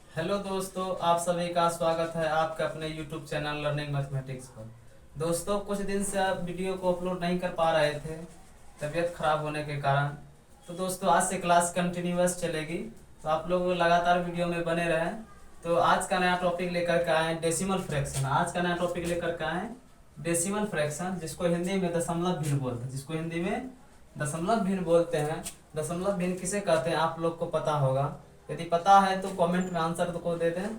Hello दोस्तों, आप सभी का स्वागत है आपके अपने यूट्यूब चैनल लर्निंग मैथमेटिक्स पर। दोस्तों, कुछ दिन से आप वीडियो को अपलोड नहीं कर पा रहे थे तबीयत खराब होने के कारण। तो दोस्तों, आज से क्लास कंटिन्यूअस चलेगी, तो आप लोग लगातार वीडियो में बने रहें। तो आज का नया टॉपिक लेकर के आए डेसिमल फ्रैक्शन। आज का नया टॉपिक लेकर के आए डेसिमल फ्रैक्शन, जिसको हिंदी में दशमलव भिन्न बोलते हैं। जिसको हिंदी में दशमलव भिन्न बोलते हैं। दशमलव भिन्न किसे कहते हैं आप लोग को पता होगा। यदि पता है तो कमेंट में आंसर तो को दे दें,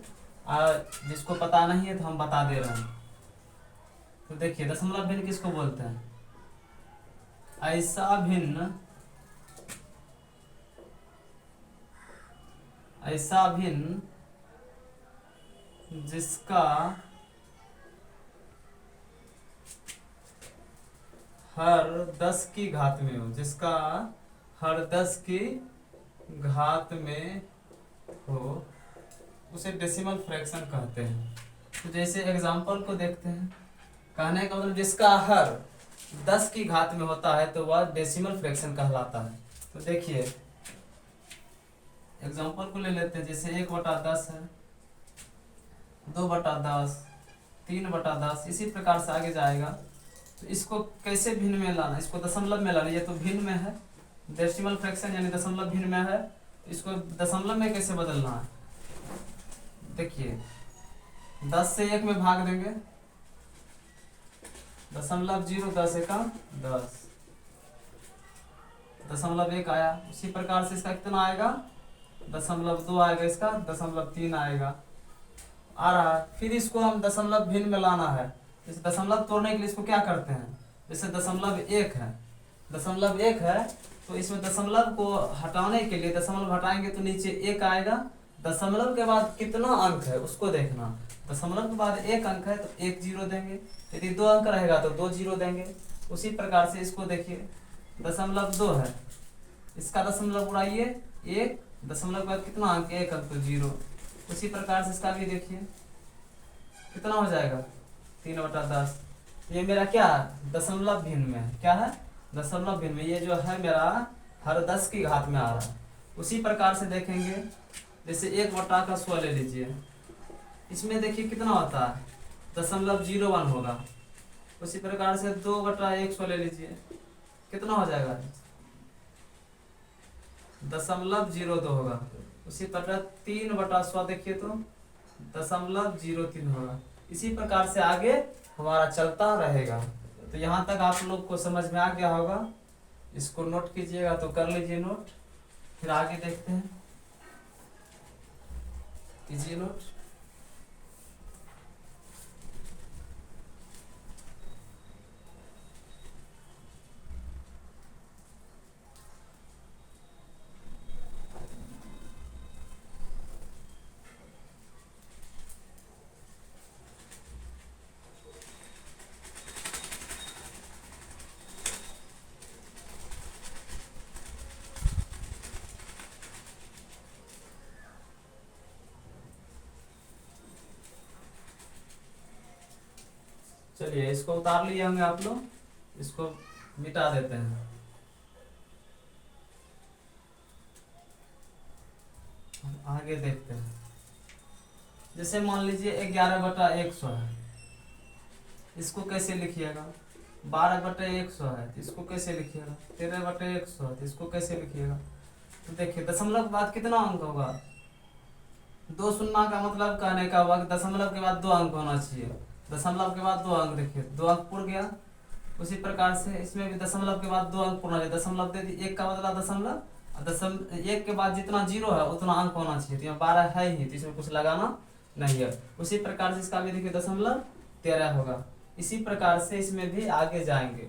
और जिसको पता नहीं है तो हम बता दे रहे हैं। तो देखिए, दशमलव भिन्न किसको बोलते हैं? ऐसा भिन्न, ऐसा भिन्न जिसका हर 10 की घात में हो, जिसका हर 10 की घात में हो, उसे डेसिमल फ्रैक्शन कहते हैं। तो जैसे एग्जांपल को देखते हैं। कहने का मतलब जिसका हर 10 की घात में होता है तो वह डेसिमल फ्रैक्शन कहलाता है। तो देखिए, एग्जांपल को ले लेते हैं। जैसे 1/10 है, 2/10, 3/10, इसी प्रकार से आगे जाएगा। तो इसको कैसे भिन्न में लाना, इसको दशमलव में लाना। ये तो भिन्न में है, डेसिमल फ्रैक्शन यानी दशमलव भिन्न में है। इसको दशमलव में कैसे बदलना है? देखिए, 10 से 1 में भाग देंगे, 0.0, 10 एका 10, 0.1 आया। उसी प्रकार से इसका कितना आएगा? 0.2 आएगा, इसका 0.3 आएगा, आ रहा है। फिर इसको हम दशमलव भिन्न में लाना है। जैसे दशमलव तोड़ने के लिए इसको क्या करते हैं? जैसे 0.1 है, 0.1 है, तो इसमें दशमलव को हटाने के लिए दशमलव हटाएंगे तो नीचे 1 आएगा। दशमलव के बाद कितना अंक है उसको देखना। दशमलव के बाद 1 अंक है तो 1 जीरो देंगे। यदि 2 अंक रहेगा तो 2 जीरो देंगे। उसी प्रकार से इसको देखिए, 0.2 है, इसका दशमलव उड़ाइए 1, दशमलव के बाद कितना अंक? 1 अंक, तो 0। उसी प्रकार से इसका भी देखिए, कितना हो जाएगा? 3/10। ये मेरा क्या है? दशमलव भिन्न में है। क्या है? दशमलव भिन्न में। ये जो है मेरा हर 10 की घात में आ रहा है। उसी प्रकार से देखेंगे, जैसे 1/100 ले लीजिए, इसमें देखिए कितना होता है? 0.01 होगा। उसी प्रकार से 2/100 ले लीजिए, कितना हो जाएगा? 0.02 होगा। उसी प्रकार 3/100 देखिए तो 0.03 होगा। इसी प्रकार से आगे हमारा चलता रहेगा। तो यहाँ तक आप लोग को समझ में आ गया होगा। इसको नोट कीजिएगा तो कर लीजिए नोट, फिर आगे देखते हैं। कीजिए नोट। चलिए, इसको उतार लिए होंगे आप लोग, इसको मिटा देते हैं। आगे देखते हैं। जैसे मान लीजिए 11/100 है, इसको कैसे लिखिएगा? 12/100 है तो इसको कैसे लिखिएगा? 13/100 है तो इसको कैसे लिखिएगा? तो देखिए, दशमलव के बाद कितना अंक होगा? 2 शून्य का मतलब कहने का हुआ कि दशमलव के बाद 2 अंक होना चाहिए। दशमलव के बाद 2 अंक, देखिए 2 अंक पुर गया। उसी प्रकार से इसमें भी दशमलव के बाद 2 अंक होना चाहिए। दशमलव दे दी, 1 का बदला दशमलव, 1 के बाद जितना जीरो है उतना अंक होना चाहिए। तो यहाँ 12 है ही, तो इसमें कुछ लगाना नहीं है। उसी प्रकार से इसका भी देखिए 0.13 होगा। इसी प्रकार से इसमें भी आगे जाएंगे।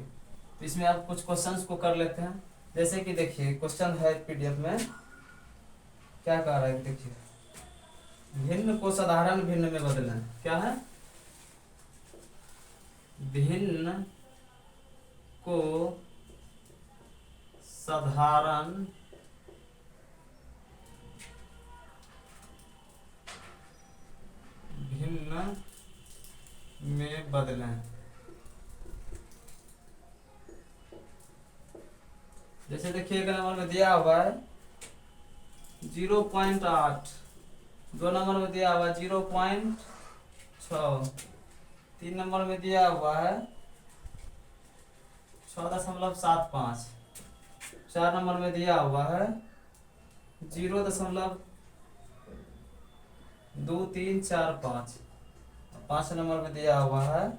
तो इसमें आप कुछ क्वेश्चंस को कर लेते हैं। जैसे कि देखिए, क्वेश्चन है पीडीएफ में, क्या कह रहा है देखिए, भिन्न को साधारण भिन्न में बदलें। क्या है? भिन्न को साधारण भिन्न में बदलें। जैसे देखिए, एक नंबर में दिया हुआ है 0.8, 2 नंबर में दिया हुआ 0.6, 3 नंबर में दिया हुआ है 6.75, 4 नंबर में दिया हुआ है 0.2345, 5 नंबर में दिया हुआ है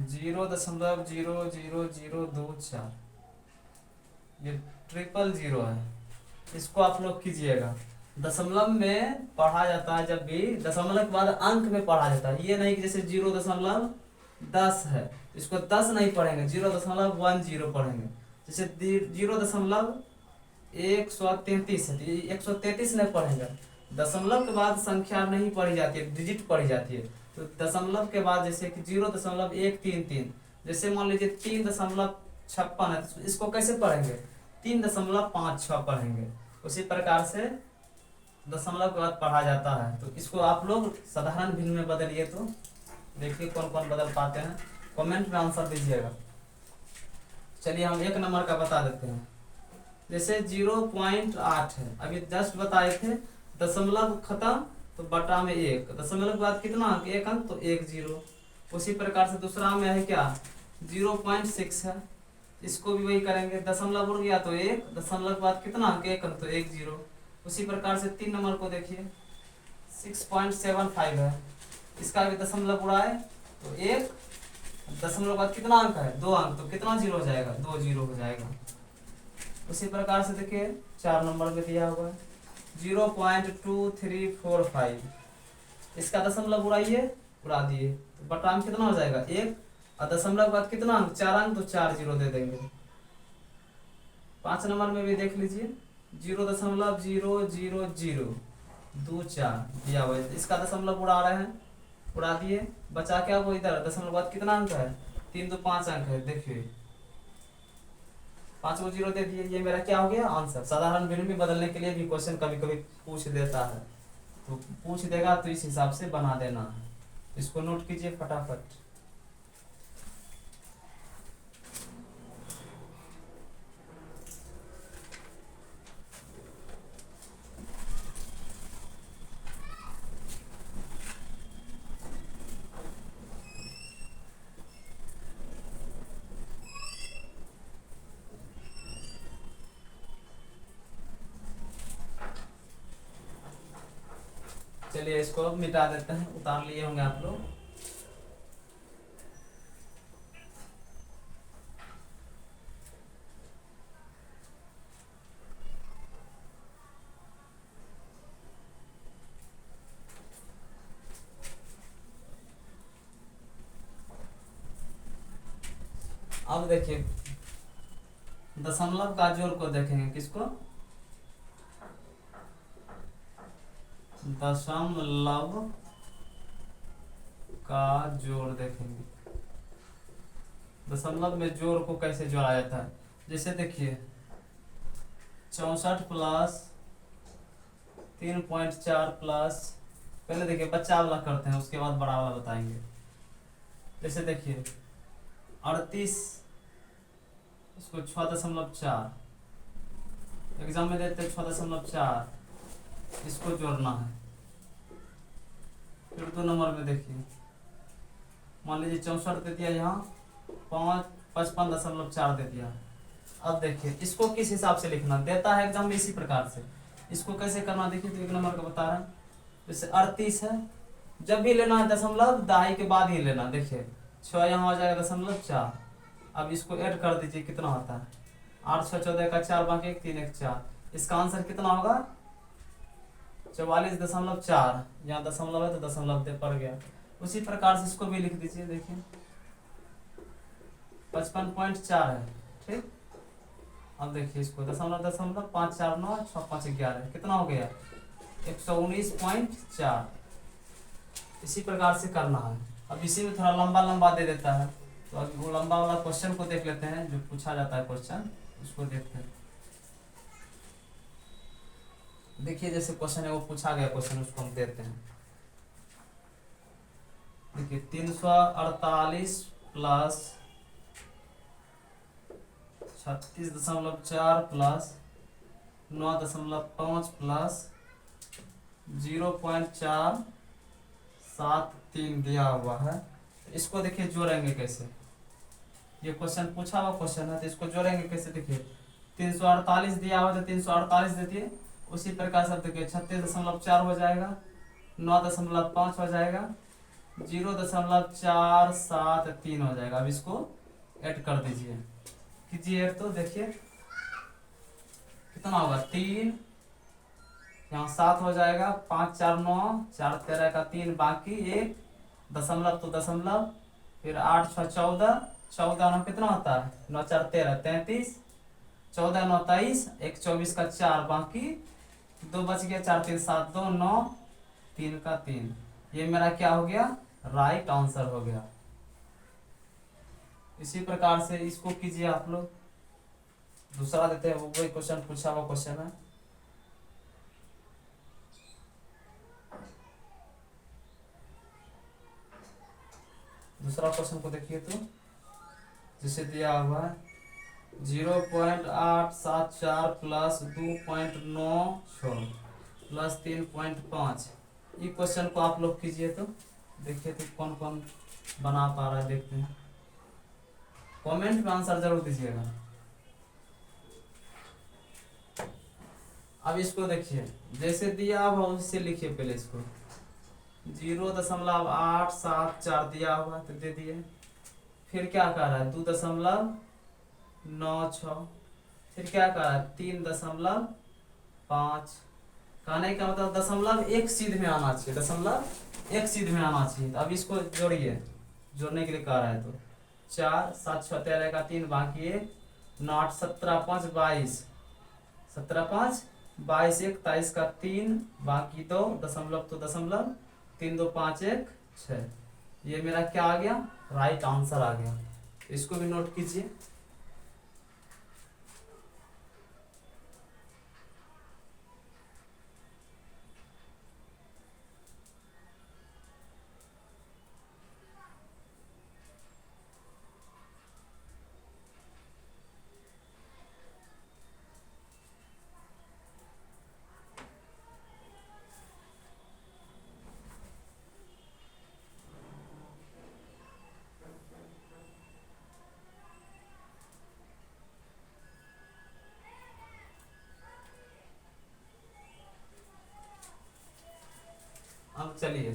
0.00024। ये 000 है। इसको आप लोग कीजिएगा। दशमलव में पढ़ा जाता है, जब भी दशमलव के बाद अंक में पढ़ा जाता है। ये नहीं कि जैसे 0.10 है, इसको 10 नहीं पढ़ेंगे, 0.10 पढ़ेंगे। जैसे 0.133 है, 133 नहीं पढ़ेंगे। दशमलव के बाद संख्या नहीं पढ़ी जाती है, डिजिट पढ़ी जाती है। तो दशमलव के बाद जैसे कि 0.133, जैसे मान लीजिए 3.56 है, तो इसको कैसे पढ़ेंगे? 3.56 पढ़ेंगे। उसी प्रकार से दशमलव के बाद पढ़ा जाता है। तो इसको आप लोग साधारण भिन्न में बदलिए, तो देखिए कौन कौन बदल पाते हैं, कमेंट में आंसर दीजिएगा। चलिए हम 1 नंबर का बता देते हैं। जैसे 0.8 है, अभी जस्ट बताए थे, दशमलव खत्म तो बटा में 1, दशमलव के बाद कितना अंक? 1 अंक, तो 1 0। उसी प्रकार से दूसरा में है क्या? 0.6 है, इसको भी वही करेंगे, दशमलव उड़ गया तो 1, दशमलव के बाद कितना अंक? 1 अंक, तो 1 0। उसी प्रकार से 3 नंबर को देखिए, 6.75 है, इसका भी दशमलव उड़ाए तो 1, दशमलव के बाद कितना अंक है? 2 अंक, तो कितना 0 हो जाएगा? 2 0 हो जाएगा। उसी प्रकार से देखिए 4 नंबर में दिया हुआ है 0.2345, इसका दशमलव उड़ाइए, उड़ा दिए, तो बटा में कितना हो जाएगा? 1, और दशमलव के बाद कितना अंक? 4 अंक, तो 4 0 दे देंगे। 5 नंबर में भी देख लीजिए, 0.0002 4 दिया हुआ है, इसका दशमलव उड़ा रहे हैं, उड़ा दिए, बचा क्या? वो इधर दशमलव के बाद कितना अंक है? 3 2 5 अंक है, देखिए 5 को 0 दे दिए। ये मेरा क्या हो गया? आंसर। साधारण भिन्न में बदलने के लिए भी क्वेश्चन कभी कभी पूछ देता है, तो पूछ देगा तो इस हिसाब से बना देना है। इसको नोट कीजिए फटाफट। चलिए इसको मिटा देते हैं, उतार लिए होंगे आप लोग। अब देखिए दशमलव का जोड़ को देखेंगे, किसको? दशमलव का जोड़ देखेंगे। दशमलव में जोड़ को कैसे जोड़ा जाता है? जैसे देखिए 64 प्लस 3.4 प्लस, पहले देखिए बच्चा वाला करते हैं, उसके बाद बड़ा वाला बताएंगे। जैसे देखिए 38, उसको 6.4, एग्जाम में देते 6.4, इसको जोड़ना है। फिर 2 नंबर में देखिए, मान लीजिए 64 दे दिया, यहाँ 55.4 दे दिया। अब देखिए इसको किस हिसाब से लिखना देता है एग्जाम में, इसी प्रकार से इसको कैसे करना देखिए। तो 1 नंबर का बता रहे हैं, जैसे 38 है, जब भी लेना है दशमलव दहाई के बाद ही लेना। देखिए 6 यहाँ हो जाएगा 0.4, अब इसको ऐड कर दीजिए, कितना होता है? 8 6 14 का 4, बाकी 1 3 1 4, इसका आंसर कितना होगा? 44.4। यहाँ दशमलव है तो दशमलव दे पड़ गया। उसी प्रकार से इसको भी लिख दीजिए, देखिए 55.4 है, ठीक। अब देखिए इसको दशमलव 5 4 9 6 5 11, कितना हो गया? 119.4। इसी प्रकार से करना है। अब इसी में थोड़ा लंबा लंबा दे देता है, तो अभी वो लंबा वाला क्वेश्चन को देख लेते हैं, जो पूछा जाता है क्वेश्चन, उसको देखते हैं। देखिए जैसे क्वेश्चन है वो पूछा गया क्वेश्चन, उसको हम देते हैं। देखिए 348 प्लस 36.4 प्लस 9.5 प्लस 0.473 दिया हुआ है। इसको देखिए जोड़ेंगे कैसे, ये क्वेश्चन पूछा हुआ क्वेश्चन है तो इसको जोड़ेंगे कैसे। देखिए 348 दिया हुआ तो 348 देती, उसी प्रकार से देखिए 36.4 हो जाएगा, 9.5 हो जाएगा, 0.473 हो जाएगा। अब इसको ऐड कर दीजिए, कीजिए ऐड तो देखिए कितना होगा, 3 यहाँ 7 हो जाएगा, 5 4 9, 4 13 का 3, बाकी 1 दशमलव तो दशमलव, फिर 8 6 14, 14 9 कितना होता है, 9 4 13 33, 14 9 23, 1 24 का 4, बाकी 2 बच गया, 4 3 7 2 9, 3 का 3। ये मेरा क्या हो गया, राइट आंसर हो गया। इसी प्रकार से इसको कीजिए आप लोग। दूसरा देते हैं, वो वही क्वेश्चन पूछा हुआ क्वेश्चन है। दूसरा क्वेश्चन को देखिए तो जिसे दिया हुआ है 0.874 प्लस 2.96 प्लस 3.5। ये क्वेश्चन को आप लोग कीजिए तो देखिए तो कौन कौन बना पा रहा है, देखते हैं। कमेंट में आंसर जरूर दीजिएगा। अब इसको देखिए जैसे दिया हुआ उससे लिखिए, पहले इसको 0.874 दिया हुआ तो दे दिए, फिर क्या कर रहा है 2.96, फिर क्या कर रहा है 3.5। कहने का मतलब दशमलव एक सीध में आना चाहिए, दशमलव एक सीध में आना चाहिए। तो अब इसको जोड़िए, जोड़ने के लिए कह रहा है तो 4 7 6 13 का 3, बाकी 1 9 8 17 5 22, 17 5 22 1 23 का 3, बाकी 2 दशमलव तो दशमलव, 3 2 5 1 6। ये मेरा क्या आ गया, राइट आंसर आ गया। इसको भी नोट कीजिए। अब चलिए,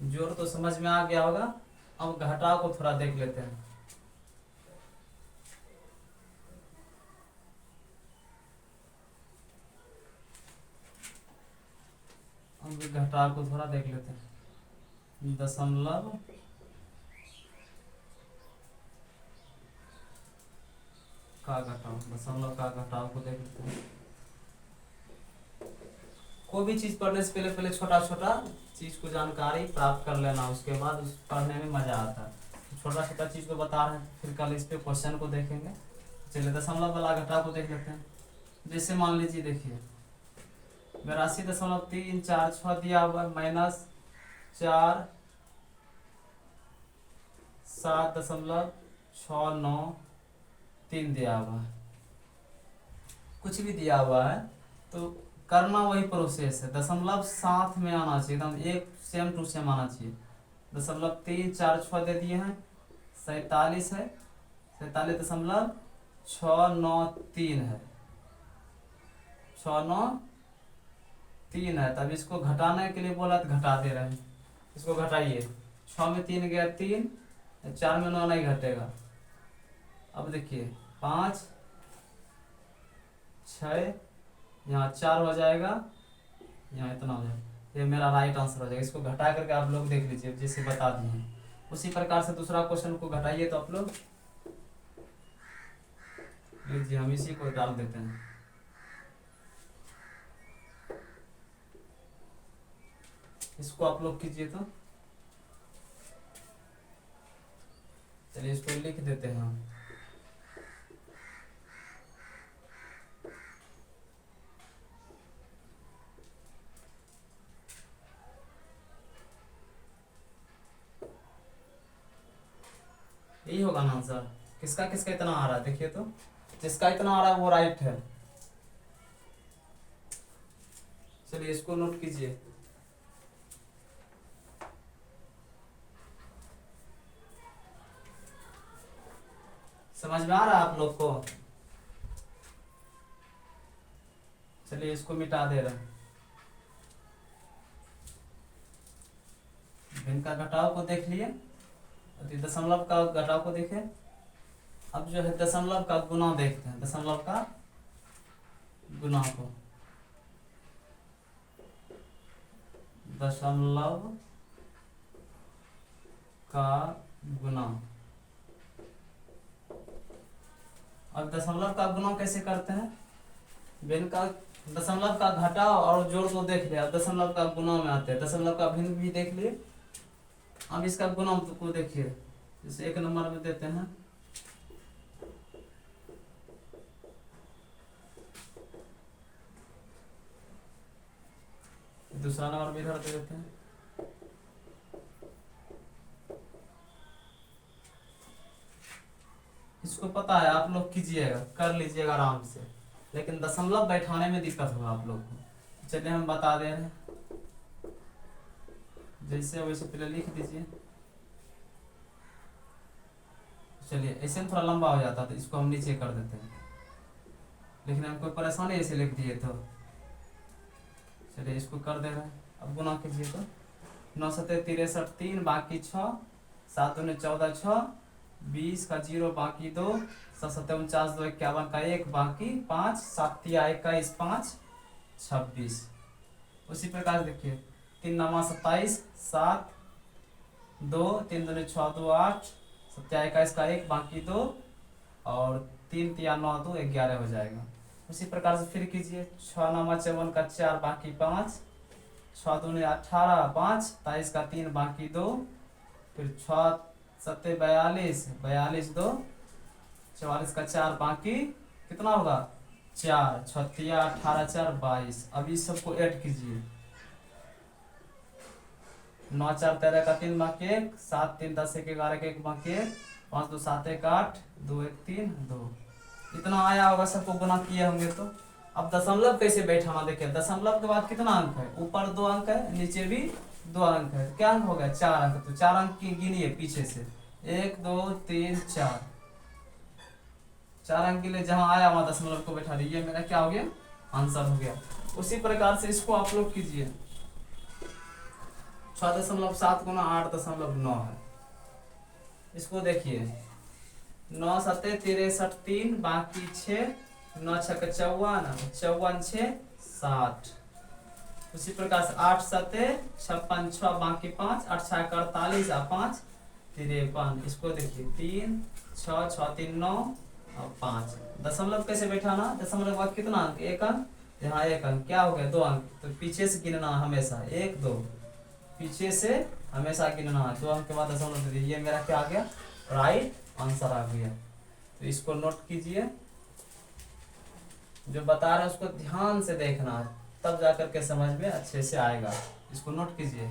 जोड़ तो समझ में आ गया होगा, अब घटाव को थोड़ा देख लेते हैं। अब घटाव को थोड़ा देख लेते हैं। दशमलव का घटाव, दशमलव का घटाव को देख लेते हैं। कोई भी चीज पढ़ने से पहले पहले छोटा छोटा चीज को जानकारी प्राप्त कर लेना, उसके बाद उस पढ़ने में मजा आता है। छोटा छोटा चीज को बता रहे हैं, फिर कल इस पे क्वेश्चन को देखेंगे। चलिए दशमलव वाला घटाव को देख लेते हैं। जैसे मान लीजिए देखिए 82.346 दिया हुआ है, माइनस 4 7.693 दिया हुआ है। कुछ भी दिया हुआ है तो करना वही प्रोसेस है, दशमलव साथ में आना चाहिए, एकदम एक सेम टू सेम आना चाहिए। 0.346 दे दिए हैं, 47 है, 47.693 है, 693 है। तब इसको घटाने के लिए बोला तो घटा दे रहे हैं, इसको घटाइए। 6 में 3 गया 3, 4 में 9 नहीं घटेगा। अब देखिए 5 6, यहाँ 4 हो जाएगा, यहाँ इतना हो जाएगा। ये मेरा राइट आंसर हो जाएगा। इसको घटा करके आप लोग देख लीजिए, जैसे बता दिए हैं उसी प्रकार से दूसरा क्वेश्चन को घटाइए। तो आप लोग लीजिए, हम इसी को डाल देते हैं। इसको आप लोग कीजिए तो चलिए इसको लिख देते हैं हम। यही होगा ना आंसर। किसका किसका इतना आ रहा है देखिए तो, जिसका इतना आ रहा है वो राइट है। चलिए चलिए इसको नोट कीजिए। समझ में आ रहा है आप लोग को? चलिए इसको मिटा दे रहे हैं। भिन्न का घटाव को देख लिए, दशमलव का घटाव को देखे। अब जो है दशमलव का गुना देखते हैं, दशमलव का गुना को। दशमलव का गुना। अब दशमलव का गुना कैसे करते हैं? भिन्न का दशमलव का घटाव और जोड़ को देख लिया, दशमलव का गुना में आते हैं। दशमलव का भिन्न भी देख लिए, अब इसका गुना को देखिए। जैसे 1 नंबर में देते हैं, दूसरा नंबर भी इधर दे देते हैं। इसको पता है, आप लोग कीजिएगा, कर लीजिएगा आराम से, लेकिन दशमलव बैठाने में दिक्कत होगा आप लोग को। चलिए हम बता दे रहे हैं, जैसे वैसे पहले लिख दीजिए। चलिए ऐसे में थोड़ा लंबा हो जाता तो इसको हम नीचे कर देते हैं, लेकिन हमको परेशानी ऐसे लिख दिए तो। चलिए इसको कर दे रहे हैं। अब गुना कीजिए तो 9 सत्ते 63 3 बाकी 6, 7 दूनी 14 6, 20 का 0 बाकी 2, 7 सत्ते 49 2 51 का 1 बाकी 5, 7 तिया 21 5 26। उसी प्रकार से देखिए 3 9 27 7 2 3 दूनी 6 2 8, 7 21 का 1 बाकी 2, और 3 तिया 9 2 11 हो जाएगा। उसी प्रकार से फिर कीजिए 6 9 54 का 4 बाकी 5, 6 दूनी 18 5, 23 का 3 बाकी 2, फिर 6 7 42 42 2, 44 का 4 बाकी कितना होगा 4, 6 तिया 18 4 22। अब इस सबको ऐड कीजिए। 9 4 13 का 3 बाकी 1, 7 3 10 1 11 का 1 बाकी 1, 5 2 7 1 8 2 1 3 2। इतना आया होगा, सबको गुना किए होंगे तो। अब दशमलव कैसे बैठाना देखिए। दशमलव के बाद कितना अंक है? ऊपर 2 अंक है, नीचे भी 2 अंक है, क्या अंक हो गया 4 अंक। तो 4 अंक की गिनिए पीछे से, 1 2 3 4। 4 अंक के लिए जहां आया वहां दशमलव को बैठा दीजिए, मेरा क्या हो गया आंसर हो गया। उसी प्रकार से इसको आप लोग कीजिए। 6.7 गुना 8.9 है। इसको देखिए 9 सत्ते 63 3 बाकी 6, 9 6 54 54 6 60। उसी प्रकार से 8 सत्ते 56 6 बाकी 5, 8 6 48 और 5 53। इसको देखिए 3 6 6 3 9 और 5। दशमलव कैसे बैठाना? दशमलव के बाद कितना अंक? 1 अंक, यहाँ 1 अंक, क्या हो गया 2 अंक। तो पीछे से गिनना हमेशा 1 2, पीछे से हमेशा गिनना 2 अंक के बाद दशमलव दे दीजिए। ये मेरा क्या आ गया राइट आंसर आ गया। तो इसको नोट कीजिए, जो बता रहे हैं उसको ध्यान से देखना, तब जाकर के समझ में अच्छे से आएगा। इसको नोट कीजिए।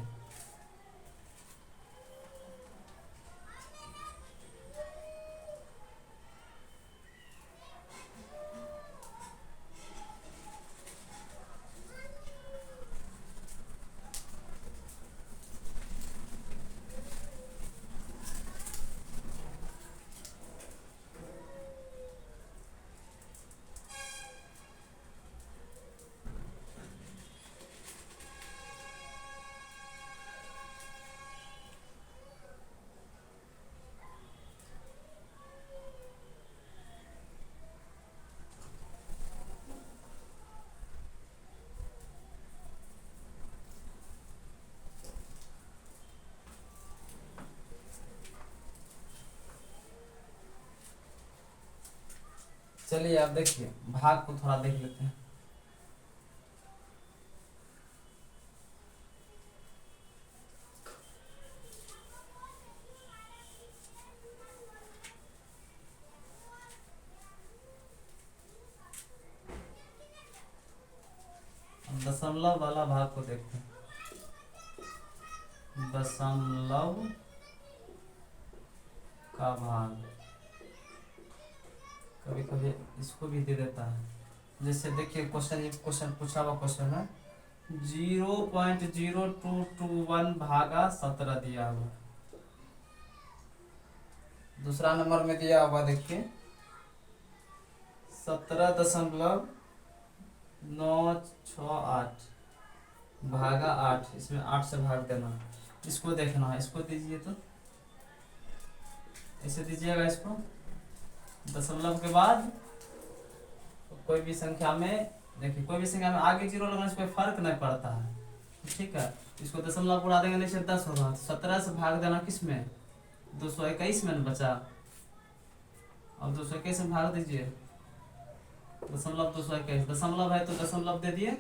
चलिए आप देखिए, भाग को थोड़ा देख लेते हैं। दशमलव वाला भाग को देखते हैं। दशमलव का भाग कभी कभी इसको भी दे देता है। जैसे देखिए क्वेश्चन, ये क्वेश्चन पूछा हुआ क्वेश्चन है, 0.0221 भागा 17 दिया हुआ। दूसरा नंबर में दिया हुआ देखिए 17.968 भागा 8, इसमें 8 से भाग देना। इसको देखना है, इसको दीजिए तो ऐसे दीजिएगा इसको। दशमलव के बाद कोई भी संख्या में देखिए, कोई भी संख्या में आगे जीरो लगाने से कोई फर्क नहीं पड़ता है, ठीक है। इसको दशमलव उड़ा देंगे, नीचे 10 होगा, 17 से भाग देना किस में, 221 में बचा। अब 221 में भाग दीजिए, दशमलव 221, दशमलव है तो दशमलव दे दिए।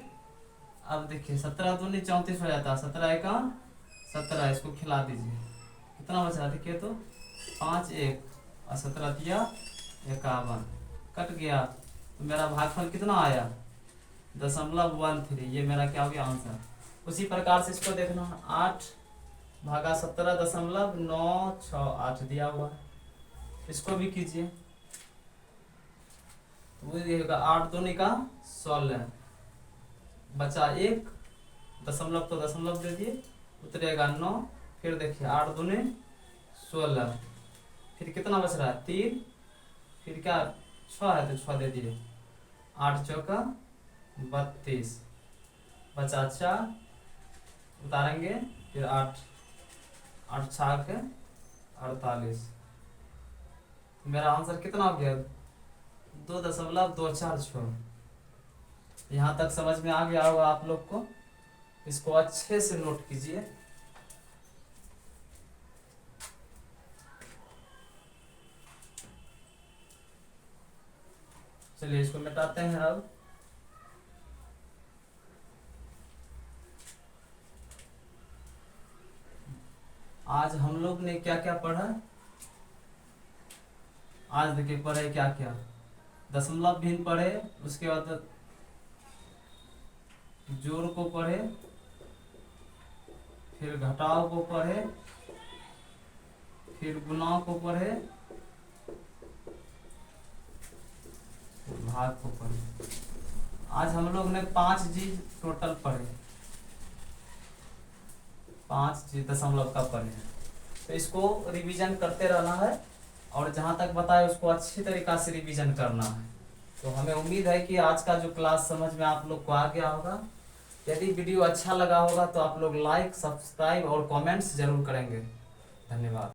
अब देखिए 17 दूनी 34 हो जाता है, 17 एका 17, इसको खिला दीजिए, कितना बचा देखिए तो 5 1 और 17 दिया 51, कट गया। तो मेरा भागफल कितना आया 0.13, ये मेरा क्या हो गया आंसर। उसी प्रकार से इसको देखना, 8 भागा 17.968 दिया हुआ, इसको भी कीजिए। तो वो दिएगा 8 दूनी का 16, बचा 1, दशमलव तो दशमलव दे दिए, उतरेगा 9। फिर देखिए 8 दूनी 16, फिर कितना बच रहा है 3, फिर क्या 6 है तो 6 दे दिए, 8 चौका 32, बचा 4, उतारेंगे फिर 8 6 के 48। मेरा आंसर कितना हो गया 2.246। यहाँ तक समझ में आ गया होगा आप लोग को, इसको अच्छे से नोट कीजिए। चलिए इसको मिटाते हैं। अब आज हम लोग ने क्या क्या पढ़ा, आज देखिए पढ़े क्या क्या, दशमलव भिन्न पढ़े, उसके बाद जोड़ को पढ़े, फिर घटाव को पढ़े, फिर गुणा को पढ़े, भाग को पढ़े। आज हम लोग ने 5 चीज टोटल पढ़े, 5 चीज दशमलव का पढ़े। तो इसको रिवीजन करते रहना है, और जहां तक बताए उसको अच्छी तरीका से रिवीजन करना है। तो हमें उम्मीद है कि आज का जो क्लास समझ में आप लोग को आ गया होगा। यदि वीडियो अच्छा लगा होगा तो आप लोग लाइक, सब्सक्राइब और कमेंट्स जरूर करेंगे। धन्यवाद।